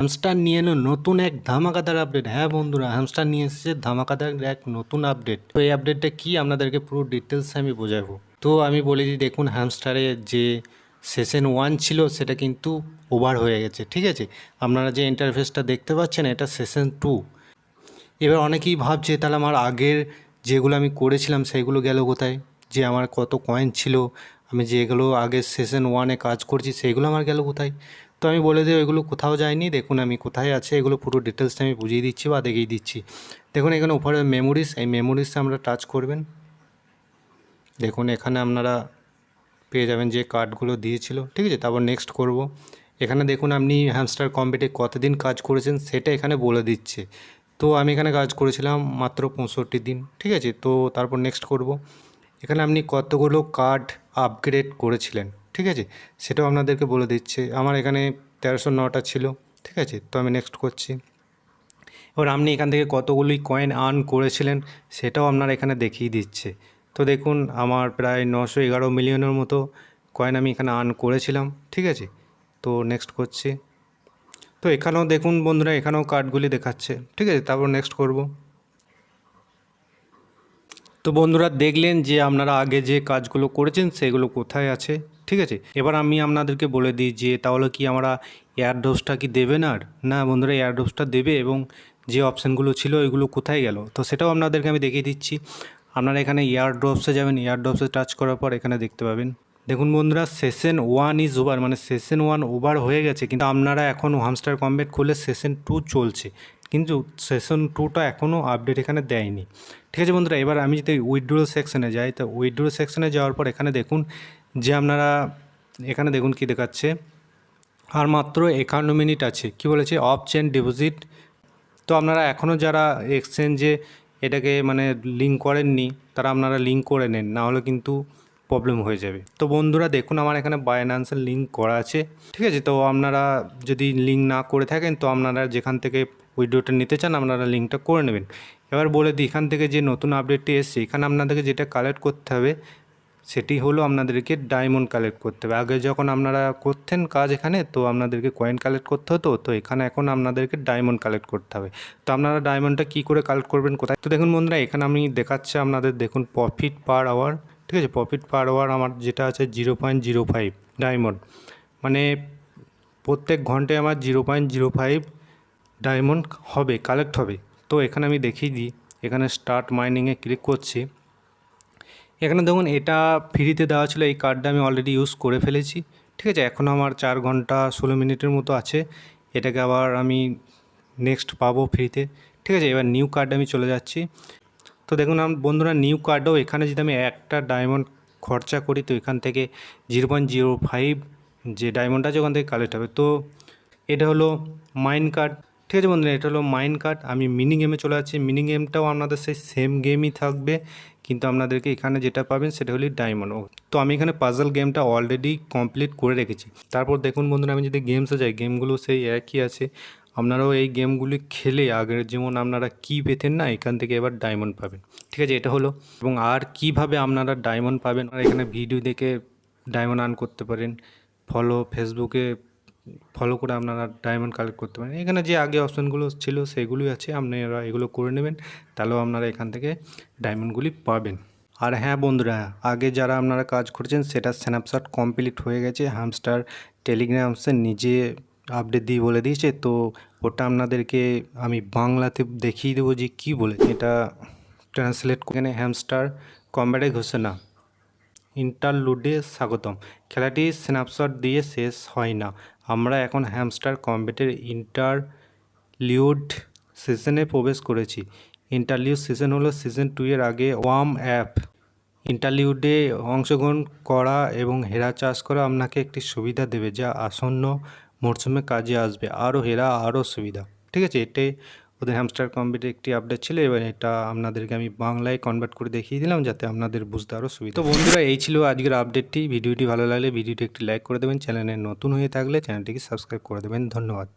Hamster নিয়ে এলো নতুন এক ধামাকাদার আপডেট। হ্যাঁ বন্ধুরা, হ্যামস্টার নিয়ে এসেছে ধামাকাদার এক নতুন আপডেট। তো এই আপডেটটা কি আপনাদেরকে পুরো ডিটেলসে আমি বোঝাবো। তো আমি বলে দিই, দেখুন হ্যামস্টারে যে সেশন 1 ছিল সেটা কিন্তু ওভার হয়ে গেছে, ঠিক আছে। আপনারা যে ইন্টারফেসটা দেখতে পাচ্ছেন এটা সেশন 2। এবার অনেকেই ভাবছে তাহলে আমার আগের যেগুলো আমি করেছিলাম সেইগুলো গেল কোথায়, যে আমার কত কয়েন ছিল, আমি যেগুলো আগে সেশন 1-এ কাজ করছি সেইগুলো আমার গেল কোথায়। তো আমি বলে দিই ওইগুলো কোথাও যায়নি। দেখুন আমি কোথায় আছে এগুলো পুরো ডিটেলসটা আমি বুঝিয়ে দিচ্ছি বা দেখিয়ে দিচ্ছি। দেখুন এখানে উপরে মেমোরিজ, এই মেমোরিজটা আমরা টাচ করবেন। দেখুন এখানে আপনারা পেয়ে যাবেন যে কার্ডগুলো দিয়েছিল, ঠিক আছে। তারপর নেক্সট করব। এখানে দেখুন আপনি হ্যামস্টার কম্পিটে কতদিন কাজ করেছেন সেটা এখানে বলে দিচ্ছে। তো আমি এখানে কাজ করেছিলাম মাত্র 65 দিন, ঠিক আছে। তো তারপর নেক্সট করব। এখানে আপনি কতগুলো কার্ড আপগ্রেড করেছিলেন, ঠিক আছে, সেটাও আপনাদেরকে বলে দিচ্ছে। আমার এখানে 1309টা ছিল, ঠিক আছে। তো আমি নেক্সট করছি। এবার আপনি এখান থেকে কতগুলি কয়েন আর্ন করেছিলেন সেটাও আপনার এখানে দেখিয়ে দিচ্ছে। তো দেখুন আমার প্রায় 911 মিলিয়নের মতো কয়েন আমি এখানে আর্ন করেছিলাম, ঠিক আছে। তো নেক্সট করছি। তো এখানেও দেখুন বন্ধুরা, এখানেও কার্ডগুলি দেখাচ্ছে, ঠিক আছে। তারপর নেক্সট করব। তো বন্ধুরা দেখলেন যে আপনারা আগে যে কাজগুলো করেছেন সেগুলো কোথায় আছে, ঠিক আছে। এবার আমি আপনাদেরকে বলে দিই যে তাহলে কি আমরা এয়ারড্রপসটা কি দেবে না? না বন্ধুরা, এয়ারড্রপসটা দেবে, এবং যে অপশানগুলো ছিল ওইগুলো কোথায় গেল তো সেটাও আপনাদেরকে আমি দেখিয়ে দিচ্ছি। আপনারা এখানে এয়ারড্রপসে যাবেন, এয়ারড্রপসে টাচ করার পর এখানে দেখতে পাবেন। দেখুন বন্ধুরা, সেশন 1 ইজ ওভার, মানে সেশন 1 ওভার হয়ে গেছে, কিন্তু আপনারা এখন হ্যামস্টার কম্ব্যাট খুলে সেশন 2 চলছে, কিন্তু সেশন 2টা এখনও আপডেট এখানে দেয়নি, ঠিক আছে বন্ধুরা। এবার আমি যদি উইথড্রল সেকশনে যাই, তো উইথড্রল সেকশনে যাওয়ার পর এখানে দেখুন যে আপনারা এখানে দেখুন কি দেখাচ্ছে, আর মাত্র 51 মিনিট আছে। কি বলেছে? Of chain deposit. তো আপনারা এখনও যারা এক্সচেঞ্জে এটাকে মানে লিঙ্ক করেননি তারা আপনারা লিঙ্ক করে নেন, না হলে কিন্তু প্রবলেম হয়ে যাবে। তো বন্ধুরা দেখুন আমার এখানে বাইন্যান্সের লিঙ্ক করা আছে, ঠিক আছে। তো আপনারা যদি লিঙ্ক না করে থাকেন তো আপনারা যেখান থেকে উইথড্রটা নিতে চান আপনারা লিঙ্কটা করে নেবেন। এবার বলে দিই, এখান থেকে যে নতুন আপডেটটি এসছে এখানে আপনাদেরকে যেটা কালেক্ট করতে হবে সেটি হলো আপনাদেরকে ডায়মন্ড কালেক্ট করতে হবে। আগে যখন আপনারা করতেন কাজ এখানে তো আপনাদেরকে কয়েন কালেক্ট করতে হতো, তো এখানে এখন আপনাদেরকে ডায়মন্ড কালেক্ট করতে হবে। তো আপনারা ডায়মন্ডটা কী করে কালেক্ট করবেন, কোথায়? তো দেখুন বন্ধুরা এখানে আমি দেখাচ্ছে আপনাদের, দেখুন প্রফিট পার আওয়ার, ঠিক আছে। প্রফিট পার আওয়ার আমার যেটা আছে 0.05 ডায়মন্ড, মানে প্রত্যেক ঘন্টায় আমার 0.05 ডায়মন্ড হবে, কালেক্ট হবে। তো এখানে আমি দেখিয়ে দিই, এখানে স্টার্ট মাইনিংয়ে ক্লিক করছি। এখানে দেখুন এটা ফ্রিতে দেওয়া ছিল, এই কার্ডটা আমি অলরেডি ইউজ করে ফেলেছি, ঠিক আছে। এখনও আমার 4 ঘন্টা 16 মিনিটের মতো আছে, এটাকে আবার আমি নেক্সট পাবো ফ্রিতে, ঠিক আছে। এবার নিউ কার্ডে আমি চলে যাচ্ছি। তো দেখুন বন্ধুরা নিউ কার্ডেও এখানে যদি আমি একটা ডায়মন্ড খরচা করি তো এখান থেকে 0.05 যে ডায়মন্ড আছে ওখান থেকে কালেক্ট হবে। তো এটা হলো মাইন কার্ড, ঠিক আছে বন্ধুরা, এটা হলো মাইন কার্ড। আমি মিনি গেমে চলে যাচ্ছি। মিনি গেমটাও আপনাদের সেই সেম গেমই থাকবে, কিন্তু আপনাদেরকে এখানে যেটা পাবেন সেটা হলো ডায়মন্ড। তো আমি এখানে পাজল গেমটা অলরেডি কমপ্লিট করে রেখেছি। তারপর দেখুন বন্ধুরা আমি যদি গেমসে যাই, গেমগুলো সেই একই আছে। আপনারাও এই গেমগুলি খেলে আগের যেমন আপনারা কি পেতেন না, এখান থেকে এবার ডায়মন্ড পাবেন, ঠিক আছে। এটা হলো, এবং আর কিভাবে আপনারা ডায়মন্ড পাবেন আর এখানে ভিডিও দেখে ডায়মন্ড আর্ন করতে পারেন। ফেসবুকে ফলো করে আপনারা ডায়মন্ড কালেক্ট করতে পারেন। এখানে যে আগে অপশানগুলো ছিল সেগুলোই আছে, আপনারা এগুলো করে নেবেন, তাহলেও আপনারা এখান থেকে ডায়মন্ডগুলি পাবেন। আর হ্যাঁ বন্ধুরা, আগে যারা আপনারা কাজ করেছেন সেটা স্ন্যাপশট কমপ্লিট হয়ে গেছে। হ্যামস্টার টেলিগ্রামসে নিজে আপডেট দিয়ে বলে দিয়েছে, তো ওটা আপনাদেরকে আমি বাংলাতে দেখিয়ে দেবো যে কী বলে। এটা ট্রান্সলেট করে, হ্যামস্টার কম্ব্যাটে ঘোষণা, ইন্টারলুডে স্বাগতম। খেলাটি স্ন্যাপশট দিয়ে শেষ হয় না, আমরা এখন হ্যামস্টার কম্ব্যাটের ইন্টারলিউড সিজনে প্রবেশ করেছি। ইন্টারলিউড সিজন হলো সিজন 2 এর আগে ওয়ার্ম অ্যাপ। ইন্টারলিউডে অংশগ্রহণ করা এবং হেরা চাষ করা আপনাকে একটি সুবিধা দেবে যা আসন্ন মরশুমে কাজে আসবে। আরও হেরা, আরও সুবিধা, ঠিক আছে। এটাই ওদের হ্যামস্টার কম্পিউটার একটি আপডেট ছিল। এবার এটা আপনাদেরকে আমি বাংলায় কনভার্ট করে দেখিয়ে দিলাম যাতে আপনাদের বুঝতে আরও সুবিধা। তো বন্ধুরা এই ছিল আজকের আপডেটটি। ভিডিওটি ভালো লাগলে ভিডিওটি একটি লাইক করে দেবেন, চ্যানেলে নতুন হয়ে থাকলে চ্যানেলটিকে সাবস্ক্রাইব করে দেবেন। ধন্যবাদ।